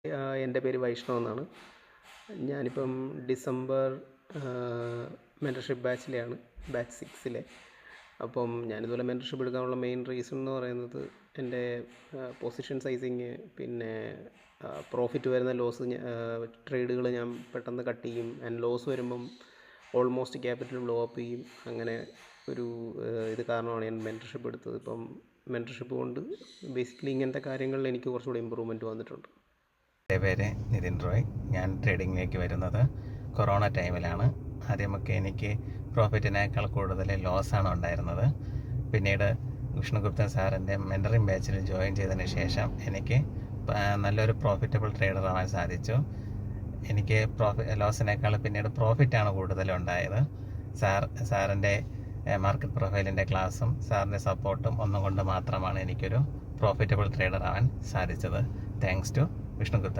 എൻ്റെ പേര് വൈഷ്ണവ് എന്നാണ്. ഞാനിപ്പം ഡിസംബർ മെൻറ്റർഷിപ്പ് ബാച്ചിലെയാണ്, ബാച്ച് 6-ലെ. അപ്പം ഞാനിതുപോലെ മെൻറ്റർഷിപ്പ് എടുക്കാനുള്ള മെയിൻ റീസൺ എന്ന് പറയുന്നത് എൻ്റെ പൊസിഷൻ സൈസിങ്, പിന്നെ പ്രോഫിറ്റ് വരുന്ന ലോസ് ട്രേഡുകൾ ഞാൻ പെട്ടെന്ന് കട്ട് ചെയ്യും. ആൻഡ് ലോസ് വരുമ്പം ഓൾമോസ്റ്റ് ക്യാപിറ്റൽ ബ്ലോ അപ്പ് ചെയ്യും. അങ്ങനെ ഒരു ഇത് കാരണമാണ് ഞാൻ മെൻറ്റർഷിപ്പ് എടുത്തത്. ഇപ്പം മെൻറ്റർഷിപ്പ് കൊണ്ട് ബേസിക്കലി ഇങ്ങനത്തെ കാര്യങ്ങളിൽ എനിക്ക് കുറച്ചുകൂടി ഇമ്പ്രൂവ്മെൻറ്റ് വന്നിട്ടുണ്ട്. എൻ്റെ പേര് നിതിൻ റോയ്. ഞാൻ ട്രേഡിങ്ങിലേക്ക് വരുന്നത് കൊറോണ ടൈമിലാണ്. ആദ്യമൊക്കെ എനിക്ക് പ്രോഫിറ്റിനേക്കാൾ കൂടുതൽ ലോസാണ് ഉണ്ടായിരുന്നത്. പിന്നീട് വിഷ്ണുഗുപ്തൻ സാറിൻ്റെ മെൻറ്ററിങ് ബാച്ചിൽ ജോയിൻ ചെയ്തതിന് ശേഷം എനിക്ക് നല്ലൊരു പ്രോഫിറ്റബിൾ ട്രേഡർ ആവാൻ സാധിച്ചു. എനിക്ക് ലോസിനേക്കാൾ പിന്നീട് പ്രോഫിറ്റാണ് കൂടുതലുണ്ടായത്. സാറിൻ്റെ മാർക്കറ്റ് പ്രൊഫൈലിൻ്റെ ക്ലാസ്സും സാറിൻ്റെ സപ്പോർട്ടും ഒന്നുകൊണ്ട് മാത്രമാണ് എനിക്കൊരു പ്രോഫിറ്റബിൾ ട്രേഡർ ആവാൻ സാധിച്ചത്. Thanks to Vishnuguptan.